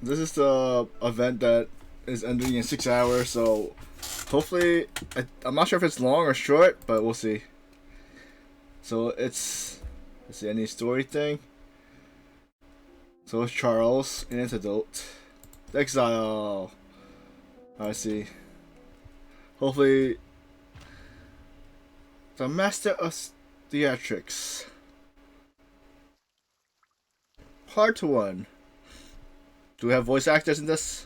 This is the event that is ending in 6 hours, so hopefully, I'm not sure if it's long or short, but we'll see. So it's, let's see, any story thing. So it's Charles, an antidote. Exile. I see. Hopefully, the master of theatrics. Part 1. Do we have voice actors in this?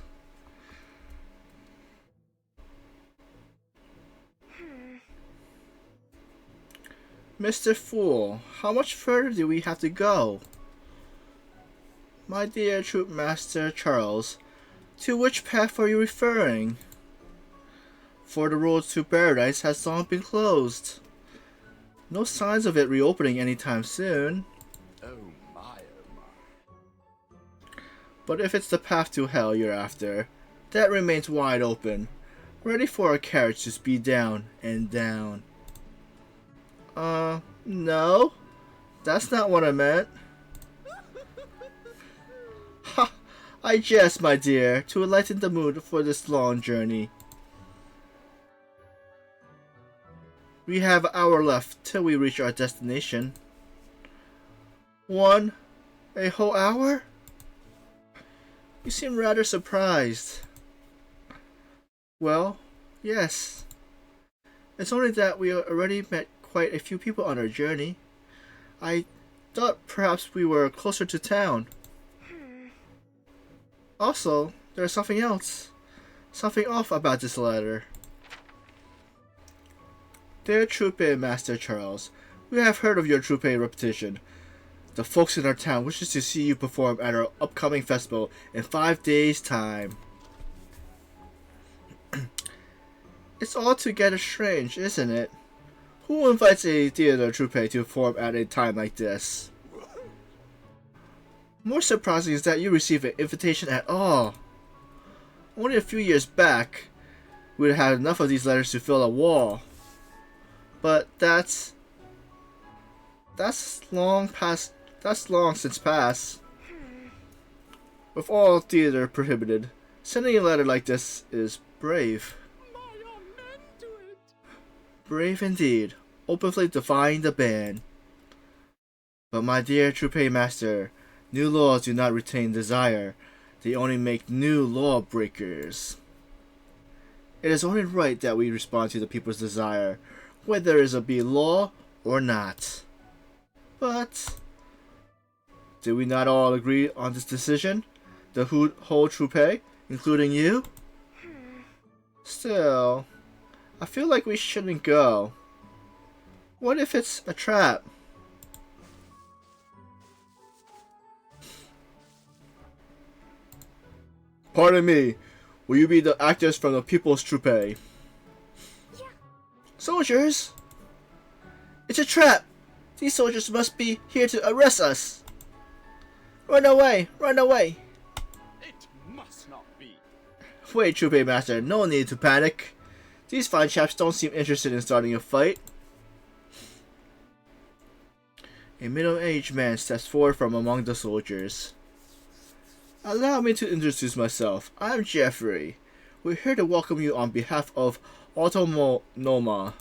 Mr. Fool, how much further do we have to go? My dear Troop Master Charles, to which path are you referring? For the road to paradise has long been closed. No signs of it reopening anytime soon. Oh my, oh my. But if it's the path to hell you're after, that remains wide open, ready for a carriage to speed down and down. No? That's not what I meant. Ha! I jest, my dear, to lighten the mood for this long journey. We have an hour left till we reach our destination. 1? A whole hour? You seem rather surprised. Well, yes. It's only that we already met quite a few people on our journey. I thought perhaps we were closer to town. Also, there's something else. Something off about this letter. Dear Troupe Master Charles, we have heard of your Troupe reputation. The folks in our town wishes to see you perform at our upcoming festival in 5 days' time. It's altogether strange, isn't it? Who invites a theater troupe to perform at a time like this? More surprising is that you receive an invitation at all. Only a few years back, we'd have had enough of these letters to fill a wall. But that's long past. That's long since past. With all theater prohibited, sending a letter like this is brave. Brave indeed, openly defying the ban. But my dear Troupe Master, new laws do not retain desire. They only make new lawbreakers. It is only right that we respond to the people's desire, whether it be law or not. But did we not all agree on this decision? The whole troupe, including you? Still, I feel like we shouldn't go. What if it's a trap? Pardon me, will you be the actors from the People's Troupe? Yeah. Soldiers? It's a trap! These soldiers must be here to arrest us! Run away! Run away! It must not be. Wait, Troupe Master, no need to panic. These fine chaps don't seem interested in starting a fight. A middle-aged man steps forward from among the soldiers. Allow me to introduce myself. I'm Jeffrey. We're here to welcome you on behalf of Autonoma.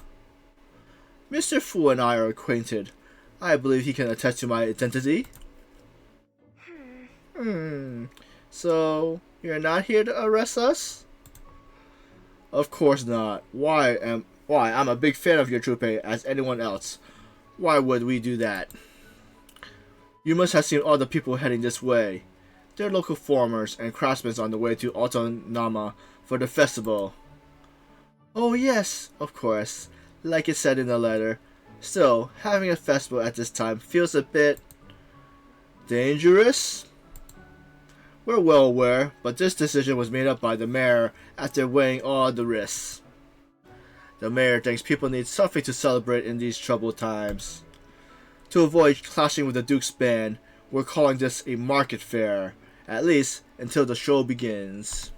Mr. Fu and I are acquainted. I believe he can attest to my identity. So, you're not here to arrest us? Of course not. Why? I'm a big fan of your troupe as anyone else. Why would we do that? You must have seen all the people heading this way. They're local farmers and craftsmen on the way to Autonoma for the festival. Oh yes, of course, like it said in the letter. Still, having a festival at this time feels a bit dangerous? We're well aware, but this decision was made up by the mayor after weighing all the risks. The mayor thinks people need something to celebrate in these troubled times. To avoid clashing with the Duke's band, we're calling this a market fair, at least until the show begins.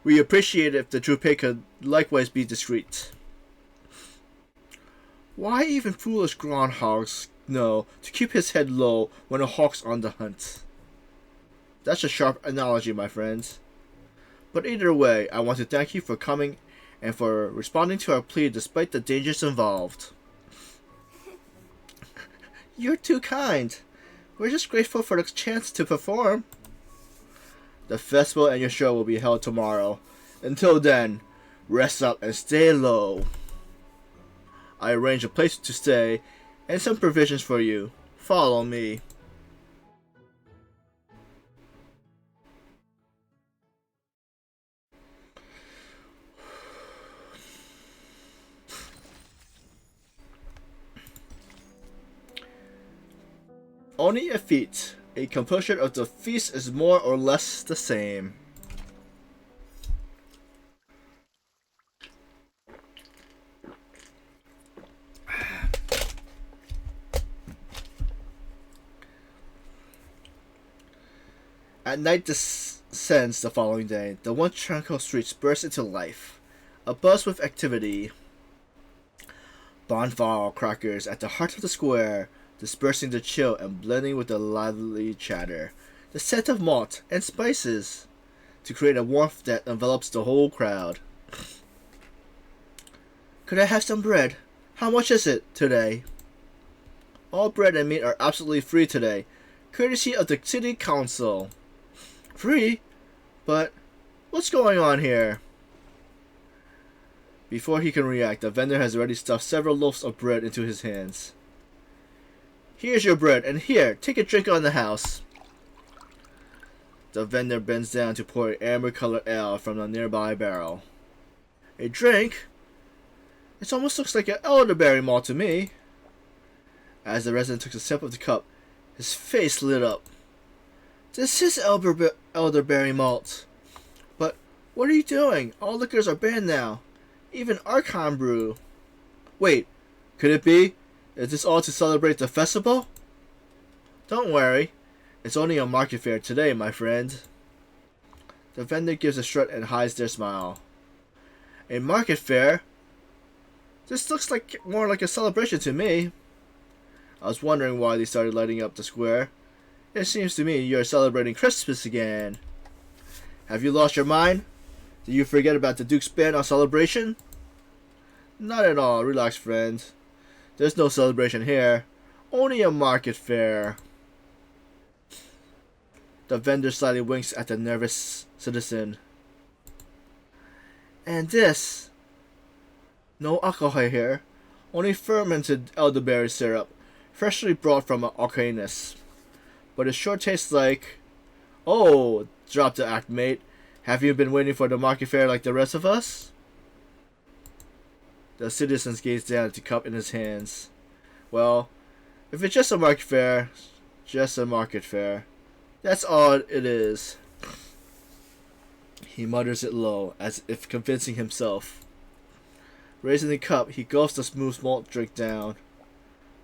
We appreciate if the troupe could likewise be discreet. Why even foolish groundhogs know to keep his head low when a hawk's on the hunt? That's a sharp analogy, my friends. But either way, I want to thank you for coming and for responding to our plea despite the dangers involved. You're too kind. We're just grateful for the chance to perform. The festival and your show will be held tomorrow. Until then, rest up and stay low. I arranged a place to stay and some provisions for you. Follow me. Only a feat. A composition of the feast is more or less the same. At night descends the following day. The once tranquil streets burst into life, abuzz with activity. Bonfire crackers at the heart of the square, dispersing the chill and blending with the lively chatter. The scent of malt and spices to create a warmth that envelops the whole crowd. Could I have some bread? How much is it today? All bread and meat are absolutely free today, courtesy of the city council. Free? But what's going on here? Before he can react, the vendor has already stuffed several loaves of bread into his hands. Here's your bread, and here, take a drink on the house. The vendor bends down to pour amber-colored ale from a nearby barrel. A drink? It almost looks like an elderberry malt to me. As the resident took a sip of the cup, his face lit up. This is elderberry malt. But what are you doing? All liquors are banned now. Even Archon brew. Wait, could it be? Is this all to celebrate the festival? Don't worry. It's only a market fair today, my friend. The vendor gives a strut and hides their smile. A market fair? This looks like more like a celebration to me. I was wondering why they started lighting up the square. It seems to me you're celebrating Christmas again. Have you lost your mind? Did you forget about the Duke's ban on celebration? Not at all. Relax, friend. There's no celebration here. Only a market fair. The vendor slightly winks at the nervous citizen. And this? No alcohol here. Only fermented elderberry syrup, freshly brought from an Arcanus. But it sure tastes like... Oh, drop the act, mate. Have you been waiting for the market fair like the rest of us? The citizens gazed down at the cup in his hands. Well, if it's just a market fair, just a market fair. That's all it is. He mutters it low, as if convincing himself. Raising the cup, he gulps the smooth malt drink down.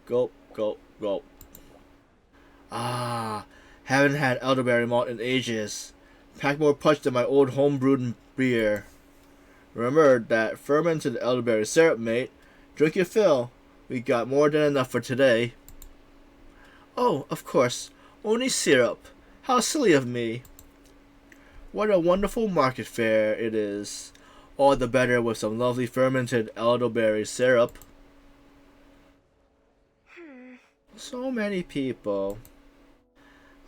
Gulp, gulp, gulp. Ah, haven't had elderberry malt in ages. Pack more punch than my old home-brewed beer. Remember that fermented elderberry syrup, mate. Drink your fill. We got more than enough for today. Oh, of course. Only syrup. How silly of me. What a wonderful market fair it is. All the better with some lovely fermented elderberry syrup. So many people.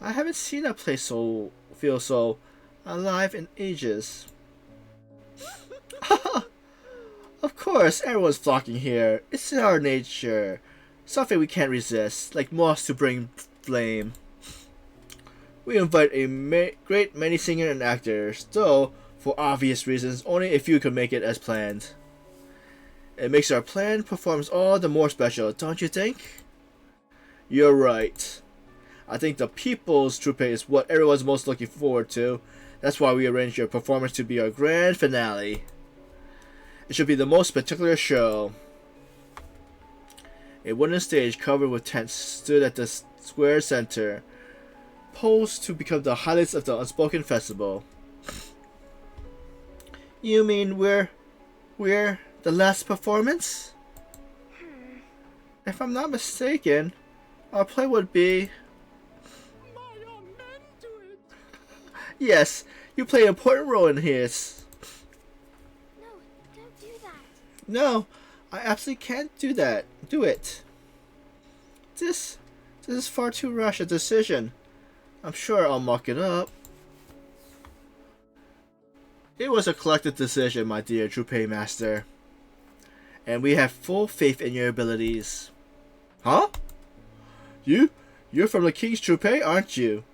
I haven't seen a place feel so alive in ages. Of course, everyone's flocking here. It's in our nature. Something we can't resist, like moths to bring flame. We invite a great many singers and actors, though, for obvious reasons, only a few can make it as planned. It makes our planned performance all the more special, don't you think? You're right. I think the People's Troupe is what everyone's most looking forward to. That's why we arranged your performance to be our grand finale. It should be the most spectacular show. A wooden stage covered with tents stood at the square center, posed to become the highlights of the Unspoken Festival. You mean we're the last performance? If I'm not mistaken, our play would be... Yes, you play an important role in his. No, don't do that. No, I absolutely can't do that. Do it. This is far too rash a decision. I'm sure I'll muck it up. It was a collective decision, my dear Junpei Master. And we have full faith in your abilities. Huh? You're from the King's Junpei, aren't you?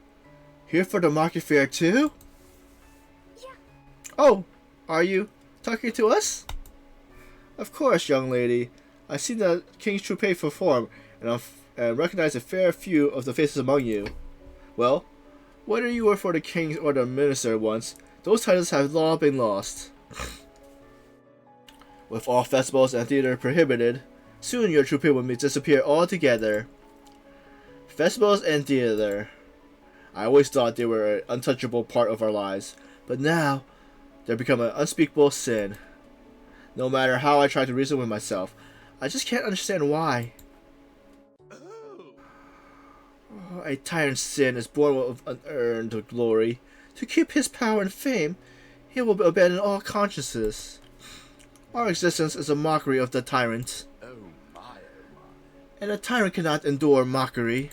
Here for the market fair too? Yeah. Oh, are you talking to us? Of course, young lady. I've seen the King's Junpei perform, and recognize a fair few of the faces among you. Well, whether you were for the king or the minister once, those titles have long been lost. With all festivals and theater prohibited, soon your Junpei will disappear altogether. Festivals and theater. I always thought they were an untouchable part of our lives, but now they've become an unspeakable sin. No matter how I try to reason with myself, I just can't understand why. A tyrant's sin is born of unearned glory. To keep his power and fame, he will abandon all consciences. Our existence is a mockery of the tyrant. Oh my. And a tyrant cannot endure mockery.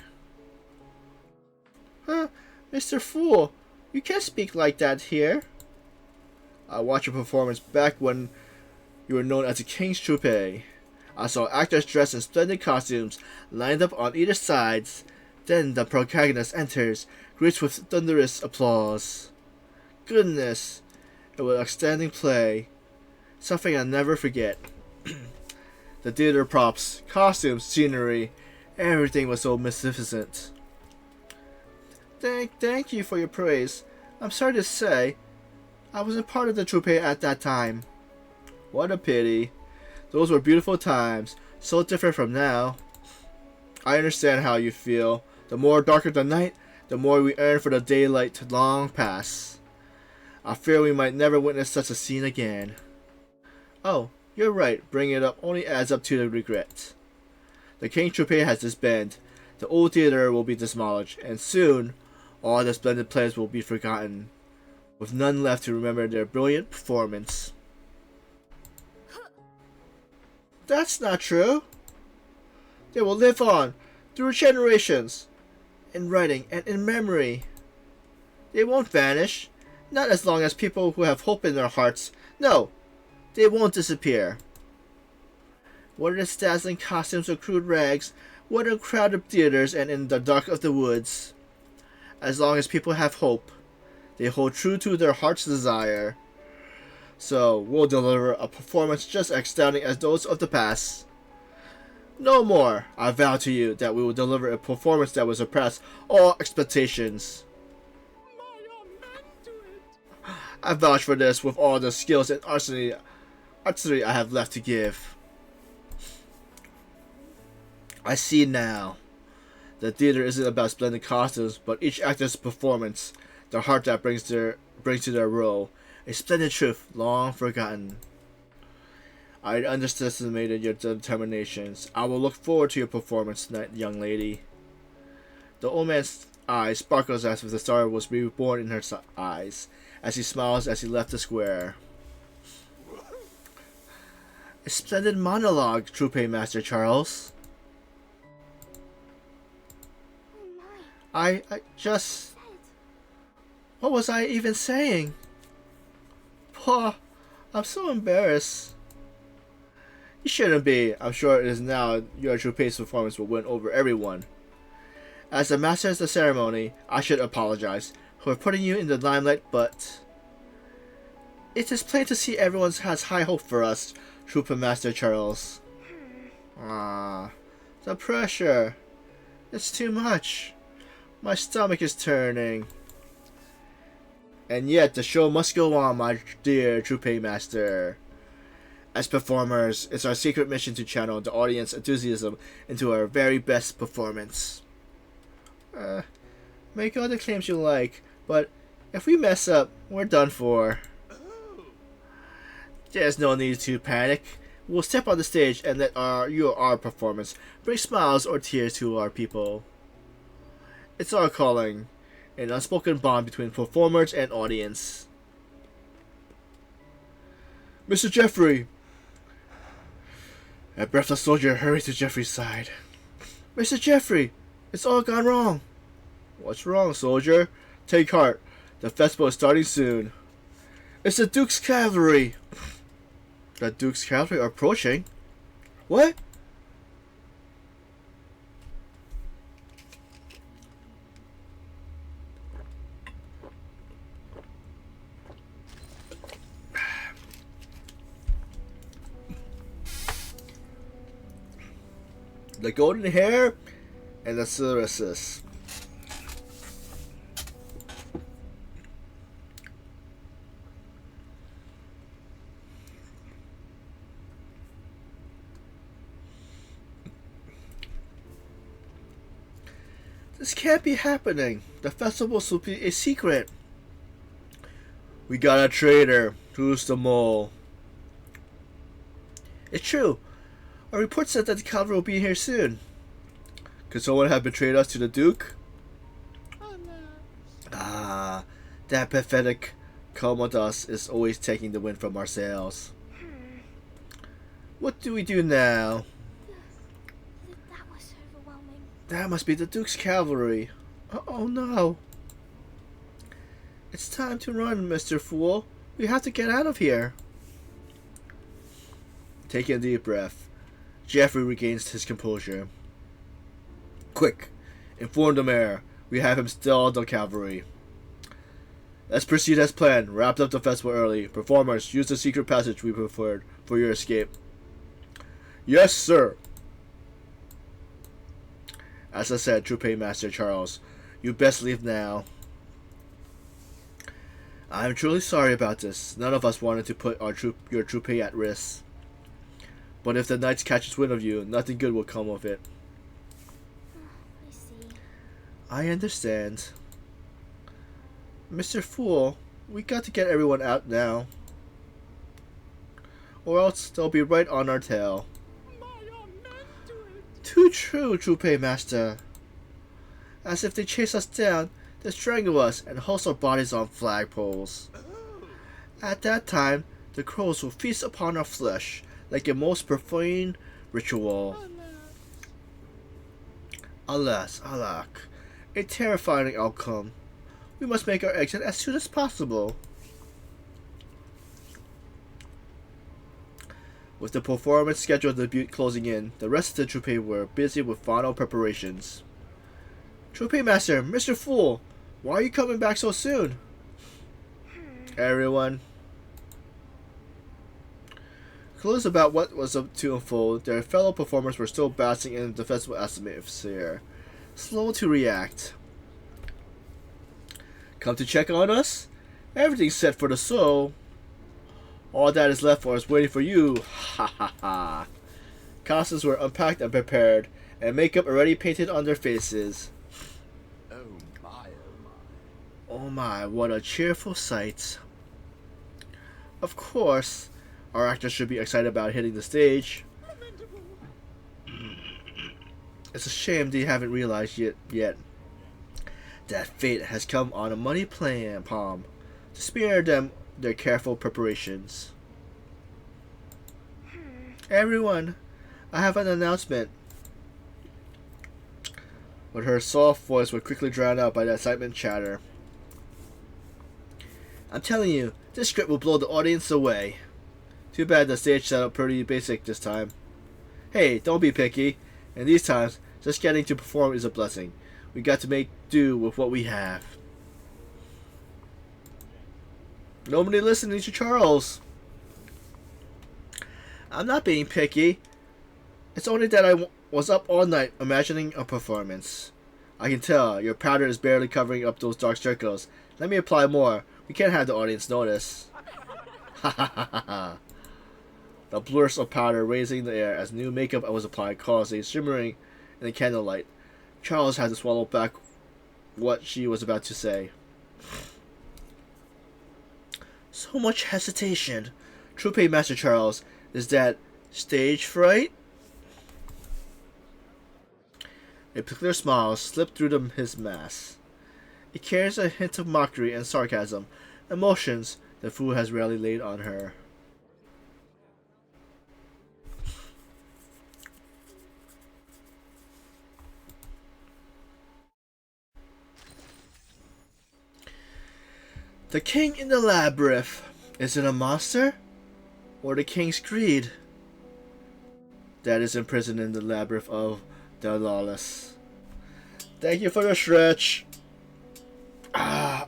Huh, Mr. Fool, you can't speak like that here. I watched your performance back when you were known as the King's Junpei. I saw actors dressed in splendid costumes lined up on either sides. Then the protagonist enters, greets with thunderous applause. Goodness, it was outstanding play. Something I'll never forget. The theater props, costumes, scenery, everything was so magnificent. Thank you for your praise. I'm sorry to say, I wasn't part of the Junpei at that time. What a pity. Those were beautiful times, so different from now. I understand how you feel. The more darker the night, the more we yearn for the daylight to long pass. I fear we might never witness such a scene again. Oh, you're right. Bringing it up only adds up to the regret. The King's Junpei has disbanded. The old theater will be demolished, and soon, all the splendid plays will be forgotten, with none left to remember their brilliant performance. That's not true. They will live on, through generations, in writing and in memory. They won't vanish, not as long as people who have hope in their hearts. No, they won't disappear. Whether it's dazzling costumes or crude rags, whether in crowded theaters and in the dark of the woods, as long as people have hope, they hold true to their heart's desire. So we'll deliver a performance just as astounding as those of the past. No more. I vow to you that we will deliver a performance that will surpass all expectations. I vouch for this with all the skills and artistry I have left to give. I see now. The theater isn't about splendid costumes, but each actor's performance, the heart that brings to their role, a splendid truth long forgotten. I underestimated your determinations. I will look forward to your performance tonight, young lady. The old man's eye sparkles as if the star was reborn in her eyes, as he smiles as he left the square. A splendid monologue, Junpei Master Charles. I just... What was I even saying? Paw, I'm so embarrassed. You shouldn't be. I'm sure it is now your Junpei's performance will win over everyone. As the master of the ceremony, I should apologize for putting you in the limelight, but... It is plain to see everyone has high hope for us, Junpei Master Charles. The pressure. It's too much. My stomach is turning. And yet, the show must go on, my dear Junpei Master. As performers, it's our secret mission to channel the audience enthusiasm into our very best performance. Make all the claims you like, but if we mess up, we're done for. There's no need to panic. We'll step on the stage and let our performance bring smiles or tears to our people. It's our calling, an unspoken bond between performers and audience. Mr. Jeffrey! A breathless soldier hurried to Jeffrey's side. Mr. Jeffrey! It's all gone wrong! What's wrong, soldier? Take heart. The festival is starting soon. It's the Duke's cavalry! The Duke's cavalry are approaching? What? The golden hair and the Ceresis. This can't be happening. The festival will be a secret. We got a traitor. Who's the mole? It's true. A report said that the cavalry will be here soon. Could someone have betrayed us to the Duke? Alas. Ah, that pathetic Commodus is always taking the wind from our sails. What do we do now? That was overwhelming. That must be the Duke's cavalry. Oh no. It's time to run, Mr. Fool. We have to get out of here. Taking a deep breath, Jeffrey regains his composure. Quick, inform the mayor. We have him stall the cavalry. Let's proceed as planned. Wrapped up the festival early. Performers, use the secret passage we preferred for your escape. Yes, sir. As I said, Troupe Master Charles, you best leave now. I am truly sorry about this. None of us wanted to put your troupe at risk. But if the Knights catches wind of you, nothing good will come of it. I see. I understand. Mr. Fool, we got to get everyone out now. Or else they'll be right on our tail. Too true, Troupe Master. As if they chase us down, they strangle us and hoist our bodies on flagpoles. At that time, the crows will feast upon our flesh like a most profane ritual. Alas, alack, a terrifying outcome. We must make our exit as soon as possible. With the performance scheduled debut closing in, the rest of the troupe were busy with final preparations. Troupe Master, Mr. Fool, why are you coming back so soon? Everyone. Clues about what was up to unfold, their fellow performers were still basking in the festival atmosphere, slow to react. Come to check on us? Everything's set for the show. All that is left for us waiting for you. Ha ha ha. Costumes were unpacked and prepared, and makeup already painted on their faces. Oh my, oh my. Oh my, what a cheerful sight. Of course, our actors should be excited about hitting the stage. It's a shame they haven't realized yet that fate has come on a money palm to spare them their careful preparations. Everyone, I have an announcement. But her soft voice was quickly drowned out by the excitement chatter. I'm telling you, this script will blow the audience away. Too bad the stage setup pretty basic this time. Hey, don't be picky. In these times, just getting to perform is a blessing. We got to make do with what we have. Nobody listening to Charles. I'm not being picky. It's only that I was up all night imagining a performance. I can tell your powder is barely covering up those dark circles. Let me apply more. We can't have the audience notice. Ha ha ha ha ha. The blurs of powder raising the air as new makeup was applied caused a shimmering in the candlelight. Charles had to swallow back what she was about to say. So much hesitation. Troupe Master Charles, is that stage fright? A peculiar smile slipped through his mask. It carries a hint of mockery and sarcasm, emotions the fool has rarely laid on her. The king in the labyrinth. Is it a monster? Or the king's greed? That is imprisoned in the labyrinth of the lawless. Thank you for the stretch. Ah.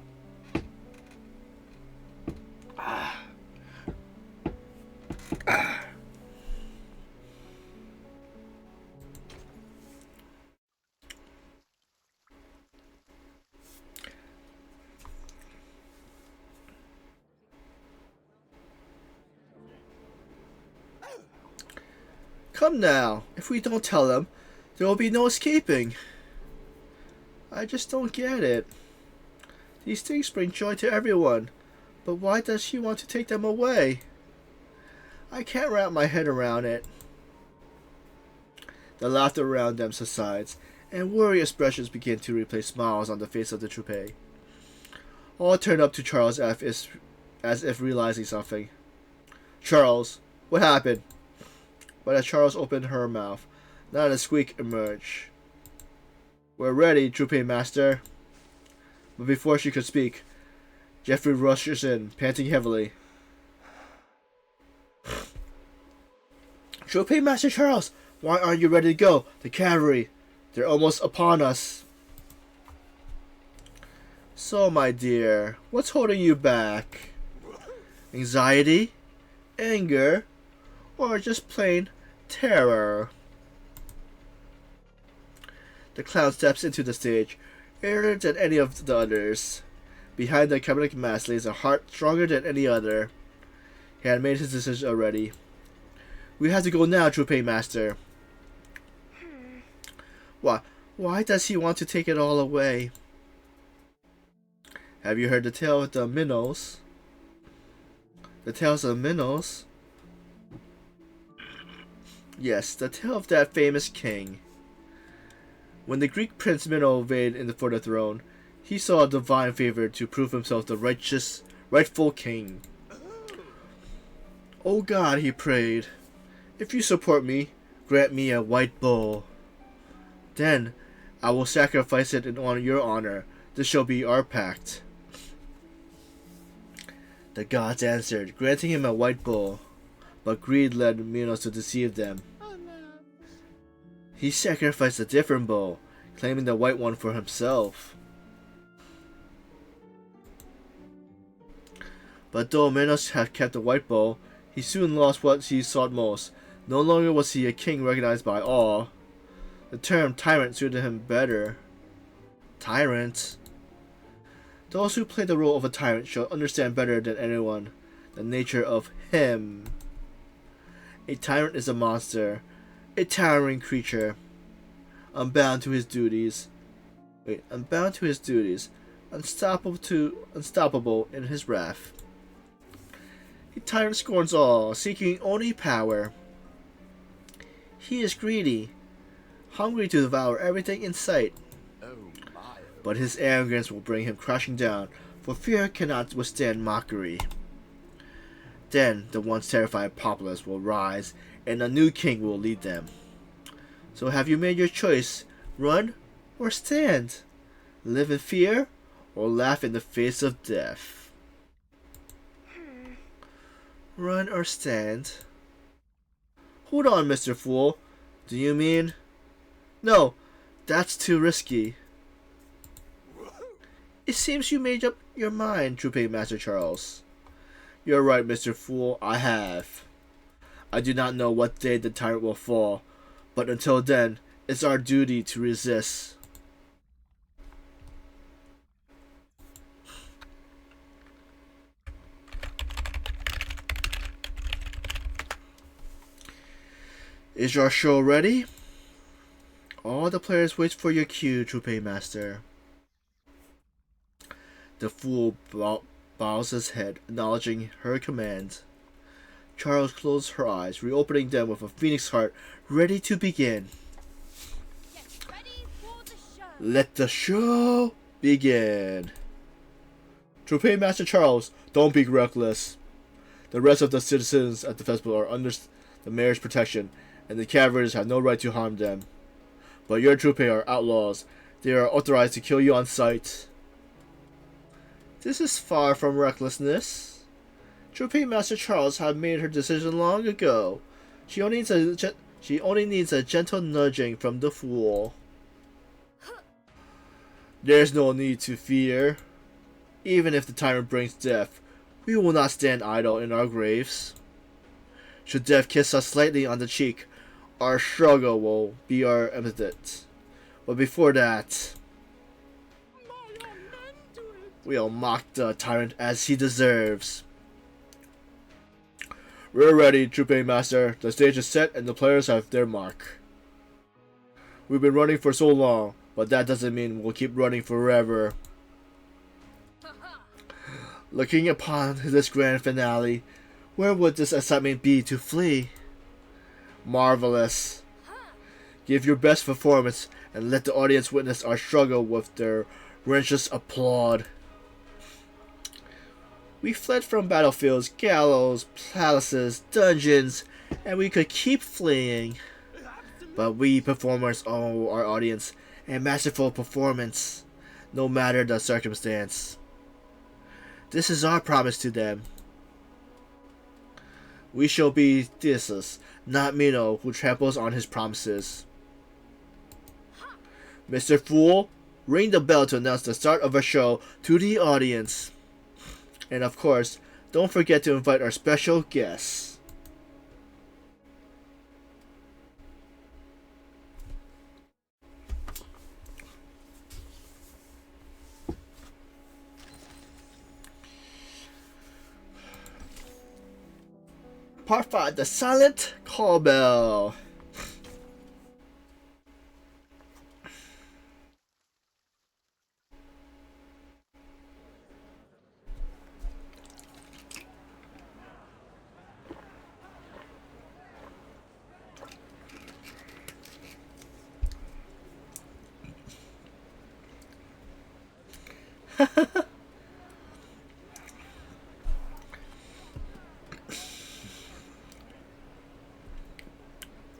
Ah. Ah. Come now, if we don't tell them, there will be no escaping. I just don't get it. These things bring joy to everyone, but why does she want to take them away? I can't wrap my head around it. The laughter around them subsides, and worried expressions begin to replace smiles on the face of the troupe. All turn up to Charles as if realizing something. Charles, what happened? But as Charles opened her mouth, not a squeak emerged. We're ready, troupe master. But before she could speak, Jeffrey rushes in, panting heavily. Troupe master Charles, why aren't you ready to go? The cavalry, they're almost upon us. So, my dear, what's holding you back? Anxiety? Anger? Or just plain terror? The clown steps into the stage, earlier than any of the others. Behind the cabinet mask lays a heart stronger than any other. He had made his decision already. We have to go now, troupe master. Why does he want to take it all away? Have you heard the tale of the minnows? The tales of the minnows? Yes, the tale of that famous king. When the Greek prince Minnow invaded for the throne, he saw a divine favor to prove himself the rightful king. Oh God, he prayed, if you support me, grant me a white bull. Then I will sacrifice it in your honor. This shall be our pact. The gods answered, granting him a white bull, but greed led Minos to deceive them. He sacrificed a different bull, claiming the white one for himself. But though Minos had kept the white bull, he soon lost what he sought most. No longer was he a king recognized by all. The term tyrant suited him better. Tyrant? Those who play the role of a tyrant shall understand better than anyone the nature of him. A tyrant is a monster, a towering creature, unbound to his duties, unstoppable in his wrath. A tyrant scorns all, seeking only power. He is greedy, hungry to devour everything in sight. But his arrogance will bring him crashing down, for fear cannot withstand mockery. Then the once terrified populace will rise, and a new king will lead them. So have you made your choice? Run or stand? Live in fear or laugh in the face of death? Run or stand? Hold on, Mr. Fool. Do you mean? No, that's too risky. It seems you made up your mind, Troupe Master Charles. You're right, Mr. Fool, I have. I do not know what day the tyrant will fall, but until then, it's our duty to resist. Is your show ready? All the players wait for your cue, Troupe Master. The fool bows his head, acknowledging her command. Charles closed her eyes, reopening them with a phoenix heart, ready to begin. Get ready for the show. Let the show Begin. Troupé Master Charles, don't be reckless. The rest of the citizens at the festival are under the mayor's protection, and the cavaliers have no right to harm them. But your Troupé are outlaws. They are authorized to kill you on sight. This is far from recklessness. Troupé Master Charles had made her decision long ago. She only needs a gentle nudging from the fool. There's no need to fear. Even if the tyrant brings death, we will not stand idle in our graves. Should death kiss us slightly on the cheek, our struggle will be our ANCEDOTE. But before that, we'll mock the tyrant as he deserves. We're ready, Troupé Master. The stage is set and the players have their mark. We've been running for so long, but that doesn't mean we'll keep running forever. Looking upon this grand finale, where would this excitement be to flee? Marvelous. Give your best performance and let the audience witness our struggle with their raucous applaud. We fled from battlefields, gallows, palaces, dungeons, and we could keep fleeing. But we performers owe our audience a masterful performance, no matter the circumstance. This is our promise to them. We shall be Theseus, not Mino, who tramples on his promises. Mr. Fool, ring the bell to announce the start of our show to the audience. And of course, don't forget to invite our special guests. Part 5, the silent call bell.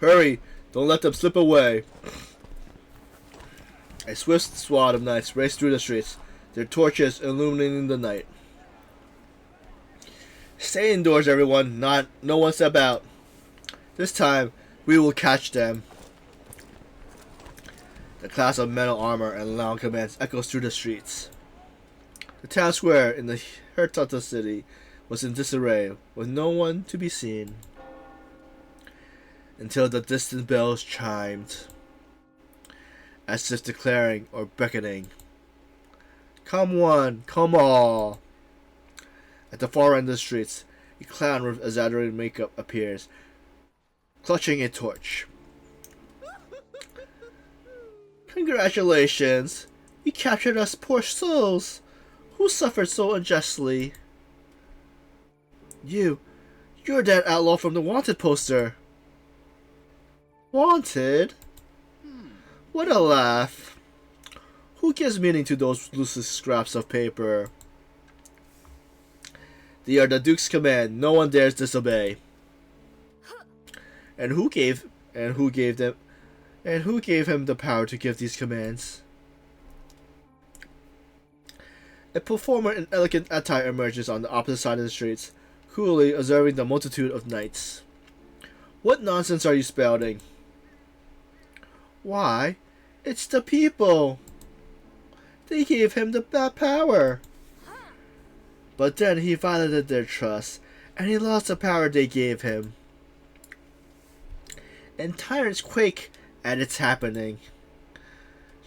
Hurry! Don't let them slip away. A swift squad of knights raced through the streets, their torches illuminating the night. Stay indoors, everyone. No one step out. This time, we will catch them. The clash of metal armor and loud commands echoes through the streets. The town square in the heart of the city was in disarray, with no one to be seen. Until the distant bells chimed, as if declaring or beckoning. Come one, come all. At the far end of the streets, a clown with exaggerated makeup appears, clutching a torch. Congratulations! You captured us poor souls, who suffered so unjustly. You're that outlaw from the wanted poster. Wanted? What a laugh. Who gives meaning to those loose scraps of paper? They are the Duke's command. No one dares disobey. And who gave him the power to give these commands? A performer in elegant attire emerges on the opposite side of the streets, coolly observing the multitude of knights. What nonsense are you spouting? Why, it's the people. They gave him that power. But then he violated their trust, and he lost the power they gave him. And tyrants quake at its happening.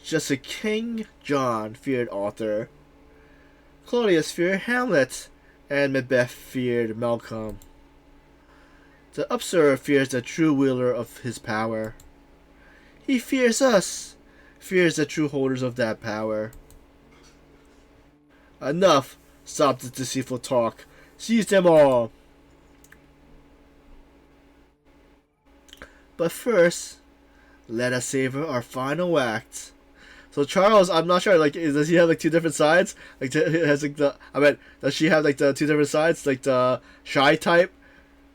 Just as King John feared Arthur, Claudius feared Hamlet, and Macbeth feared Malcolm. The usurper fears the true wielder of his power. He fears us, fears the true holders of that power. Enough! Stop this deceitful talk. Seize them all! But first, let us savor our final act. So Charles, I'm not sure. Like, does he have like two different sides? Like, has like the I mean, does she have like the two different sides? Like the shy type,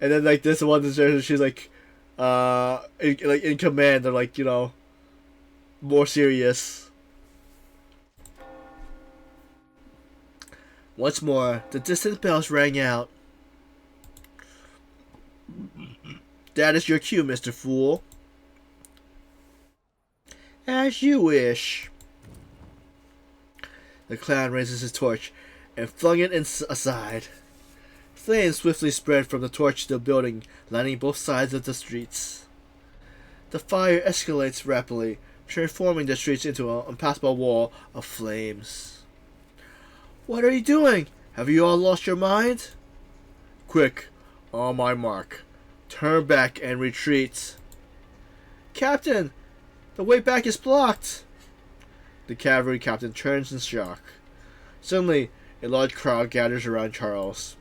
and then like this one is where she's like, in command. They're like more serious. Once more, the distant bells rang out. That is your cue, Mr. Fool. As you wish. The clown raises his torch and flung it aside. Flames swiftly spread from the torch to the building, lighting both sides of the streets. The fire escalates rapidly, transforming the streets into an impassable wall of flames. What are you doing? Have you all lost your mind? Quick, on my mark. Turn back and retreat. Captain, the way back is blocked. The cavalry captain turns in shock. Suddenly, a large crowd gathers around Charles.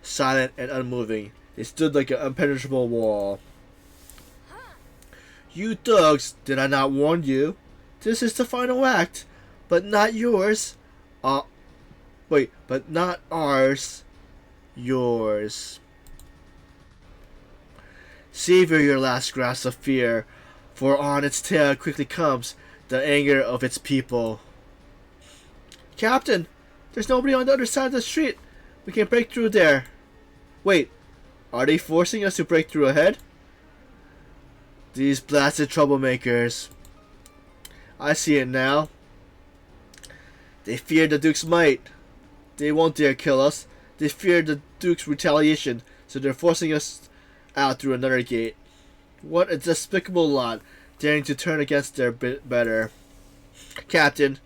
Silent and unmoving, they stood like an impenetrable wall. You thugs, did I not warn you? This is the final act, but not yours. But not ours. Yours. Savor your last grasp of fear, for on its tail quickly comes the anger of its people. Captain, there's nobody on the other side of the street. We can break through there. Wait, are they forcing us to break through ahead? These blasted troublemakers. I see it now. They fear the Duke's might. They won't dare kill us. They fear the Duke's retaliation, so they're forcing us out through another gate. What a despicable lot, daring to turn against their better. Captain,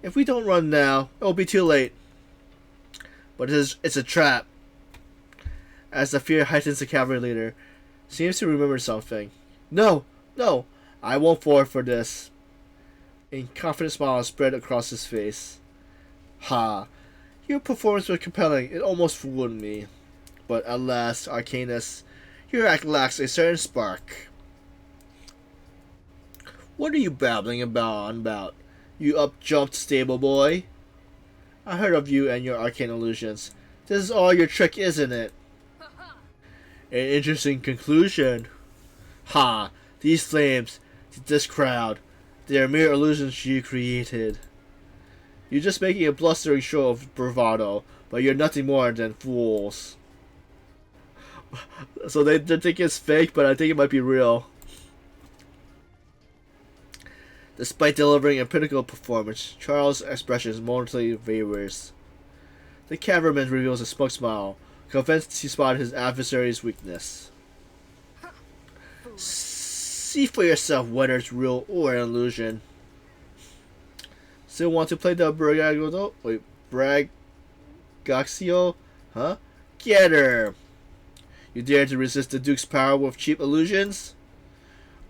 if we don't run now, it'll be too late. But it's a trap. As the fear heightens, the cavalry leader seems to remember something. No, I won't fall for this. A confident smile spread across his face. Ha! Your performance was compelling. It almost fooled me. But alas, Arcanus, your act lacks a certain spark. What are you babbling about, you up-jumped stable boy? I heard of you and your arcane illusions. This is all your trick, isn't it? An interesting conclusion. Ha! These flames, this crowd, they are mere illusions you created. You're just making a blustering show of bravado, but you're nothing more than fools. So they think it's fake, but I think it might be real. Despite delivering a pinnacle performance, Charles' expression momentarily wavers. The cavalryman reveals a smug smile, convinced he spotted his adversary's weakness. See for yourself whether it's real or an illusion. Still want to play the Braggaxio? Huh? Get her! You dare to resist the Duke's power with cheap illusions?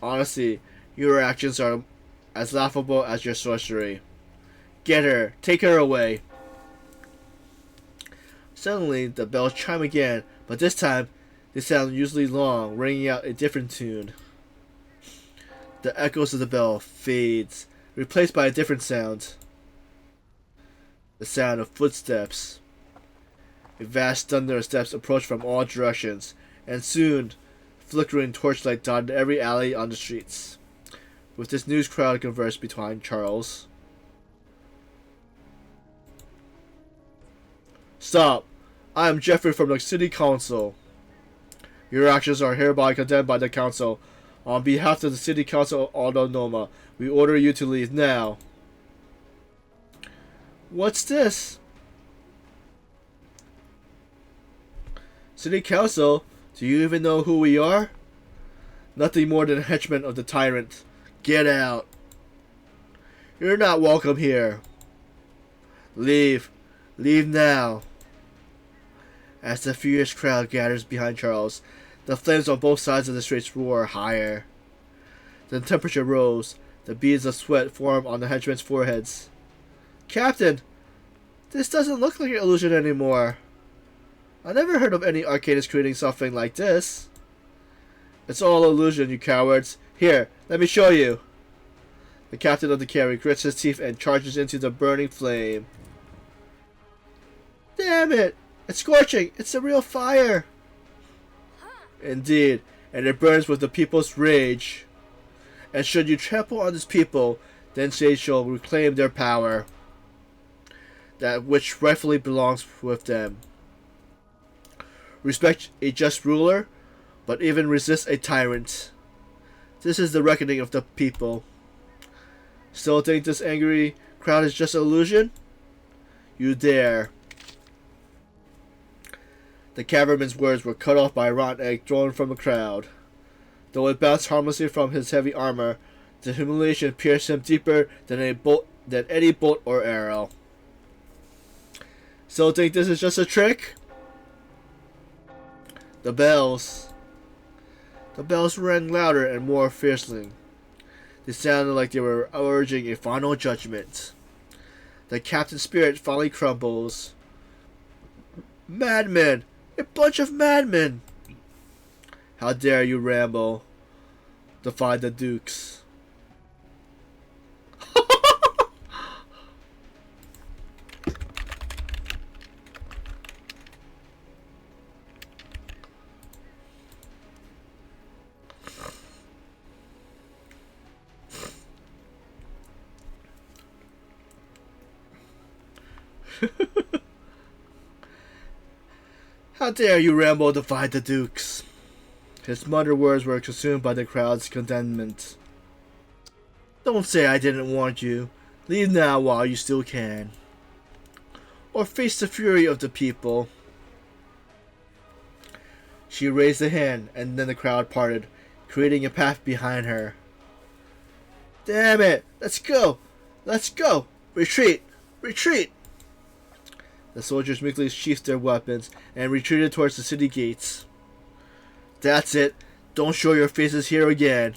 Honestly, your actions are as laughable as your sorcery. Get her! Take her away! Suddenly, the bells chime again, but this time, they sound unusually long, ringing out a different tune. The echoes of the bell fades, replaced by a different sound. The sound of footsteps. A vast thunder of steps approach from all directions, and soon, flickering torchlight dotted every alley on the streets. With this news crowd conversed behind Charles. Stop! I am Jeffrey from the City Council. Your actions are hereby condemned by the Council. On behalf of the City Council of Autonoma, we order you to leave now. What's this? City Council? Do you even know who we are? Nothing more than henchmen of the tyrant. Get out. You're not welcome here. Leave. Leave now. As the furious crowd gathers behind Charles, the flames on both sides of the streets roar higher. The temperature rose. The beads of sweat form on the henchmen's foreheads. Captain, this doesn't look like an illusion anymore. I never heard of any arcanist creating something like this. It's all illusion, you cowards. Here, let me show you. The captain of the carry grits his teeth and charges into the burning flame. Damn it! It's scorching! It's a real fire! Indeed, and it burns with the people's rage. And should you trample on this people, then they shall reclaim their power, that which rightfully belongs with them. Respect a just ruler, but even resist a tyrant. This is the reckoning of the people. Still think this angry crowd is just an illusion? You dare. The cavalryman's words were cut off by a rotten egg thrown from the crowd. Though it bounced harmlessly from his heavy armor, the humiliation pierced him deeper than any bolt or arrow. Still think this is just a trick? The bells. The bells rang louder and more fiercely. They sounded like they were urging a final judgment. The captain's spirit finally crumbles. Madmen! A bunch of madmen! How dare you ramble? Defy the dukes. How dare you ramble, defy the dukes? His muttered words were consumed by the crowd's contentment. Don't say I didn't warn you. Leave now while you still can. Or face the fury of the people. She raised a hand, and then the crowd parted, creating a path behind her. Damn it! Let's go! Let's go! Retreat! Retreat! The soldiers meekly sheathed their weapons and retreated towards the city gates. That's it. Don't show your faces here again.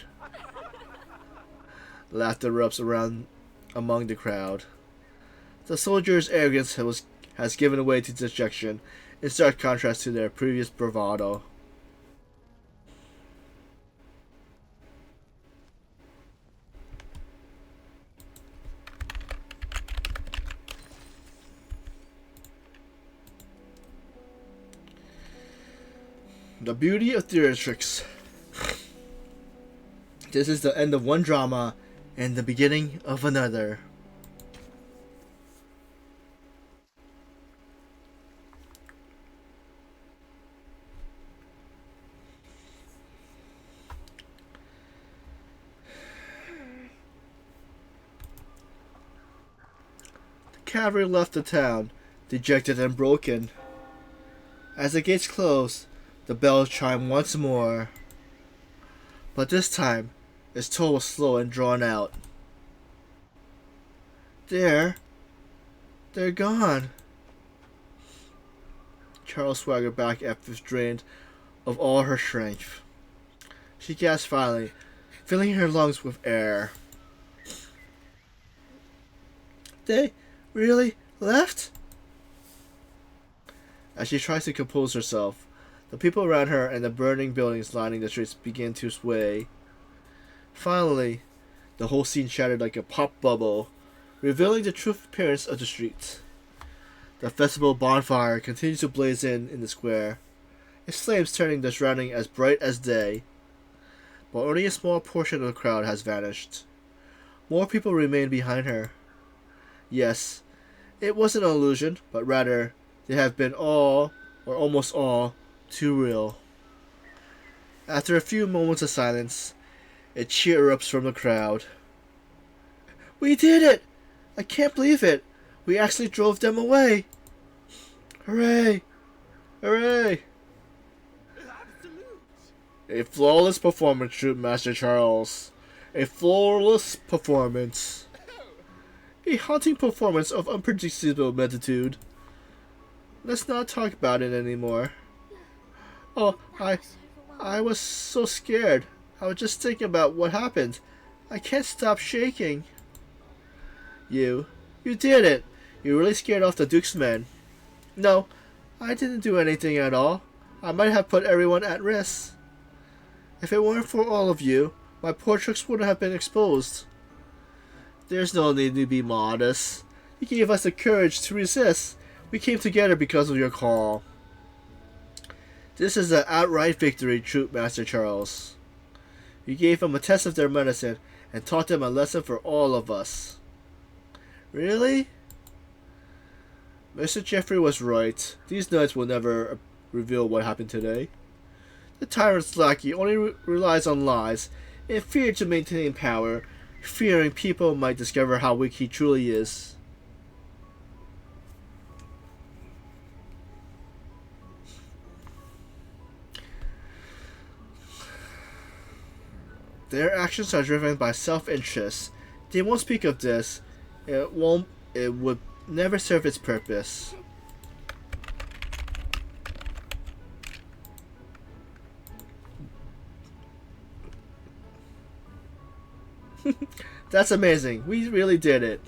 Laughter erupts around among the crowd. The soldiers' arrogance has given way to dejection, in stark contrast to their previous bravado. The beauty of theatrics. This is the end of one drama and the beginning of another. The cavalry left the town, dejected and broken. As the gates closed, the bells chimed once more, but this time its toll was slow and drawn out. They're gone. Charles swaggered back after drained of all her strength. She gasped finally, filling her lungs with air. They really left? As she tries to compose herself, the people around her and the burning buildings lining the streets begin to sway. Finally, the whole scene shattered like a pop bubble, revealing the true appearance of the streets. The festival bonfire continues to blaze in the square, its flames turning the surrounding as bright as day. But only a small portion of the crowd has vanished. More people remain behind her. Yes, it wasn't an illusion, but rather they have been all, or almost all, too real. After a few moments of silence, a cheer erupts from the crowd. We did it! I can't believe it! We actually drove them away! Hooray! Hooray! A flawless performance, Troop Master Charles. A flawless performance. A haunting performance of unpredictable magnitude. Let's not talk about it anymore. Oh, I was so scared. I was just thinking about what happened. I can't stop shaking. You did it. You really scared off the Duke's men. No, I didn't do anything at all. I might have put everyone at risk. If it weren't for all of you, my poor tricks would have been exposed. There's no need to be modest. You gave us the courage to resist. We came together because of your call. This is an outright victory, Troop Master Charles. You gave them a test of their medicine and taught them a lesson for all of us. Really? Mr. Jeffrey was right. These knights will never reveal what happened today. The tyrant's lackey only relies on lies in fear to maintain power, fearing people might discover how weak he truly is. Their actions are driven by self-interest. They won't speak of this. It would never serve its purpose. That's amazing. We really did it.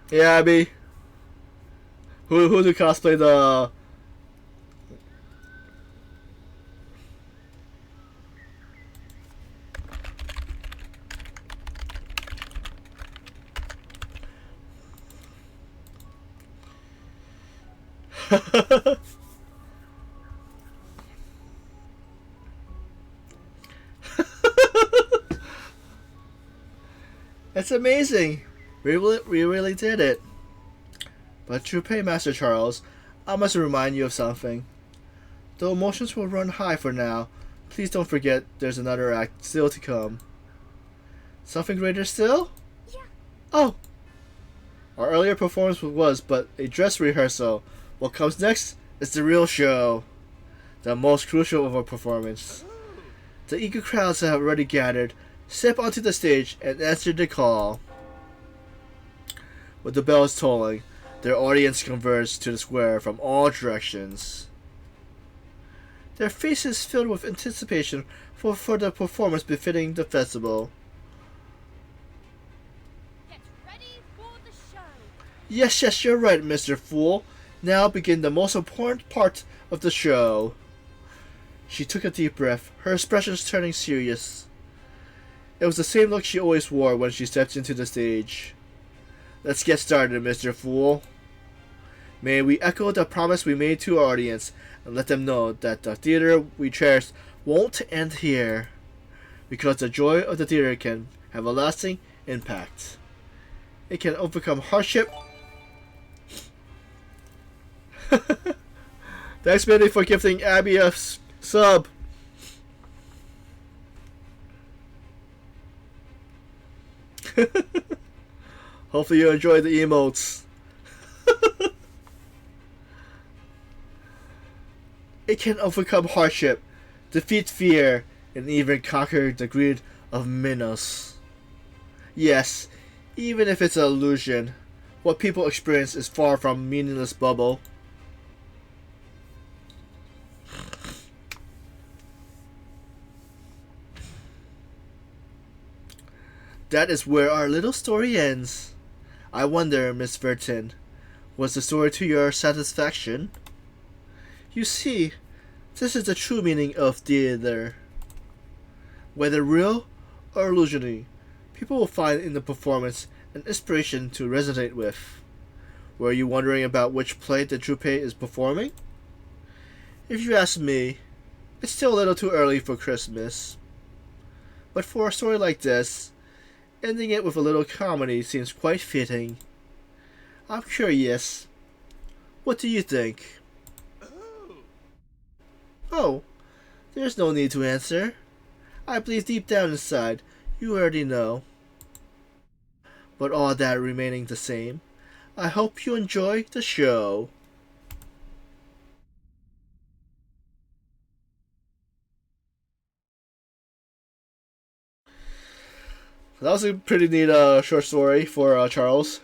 Yeah, Abby. Who do cosplay the? It's amazing. We really did it. But to pay Master Charles, I must remind you of something. Though emotions will run high for now, please don't forget there's another act still to come. Something greater still? Yeah. Oh! Our earlier performance was but a dress rehearsal. What comes next is the real show. The most crucial of our performance. The eager crowds that have already gathered step onto the stage and answer the call. With the bells tolling, their audience converges to the square from all directions. Their faces filled with anticipation for the performance befitting the festival. Get ready for the show. Yes, you're right, Mr. Fool. Now begin the most important part of the show. She took a deep breath, her expressions turning serious. It was the same look she always wore when she stepped into the stage. Let's get started, Mr. Fool. May we echo the promise we made to our audience and let them know that the theater we cherish won't end here, because the joy of the theater can have a lasting impact. It can overcome hardship. Thanks, Minnie, for gifting Abby a sub. Hopefully you enjoy the emotes. It can overcome hardship, defeat fear, and even conquer the greed of Minos. Yes, even if it's an illusion, what people experience is far from a meaningless bubble. That is where our little story ends. I wonder, Miss Verton, was the story to your satisfaction? You see, this is the true meaning of theater. Whether real or illusionary, people will find in the performance an inspiration to resonate with. Were you wondering about which play the troupe is performing? If you ask me, it's still a little too early for Christmas. But for a story like this, ending it with a little comedy seems quite fitting. I'm curious. What do you think? Oh, there's no need to answer. I believe deep down inside, you already know. But all that remaining the same, I hope you enjoy the show. That was a pretty neat short story for Charles.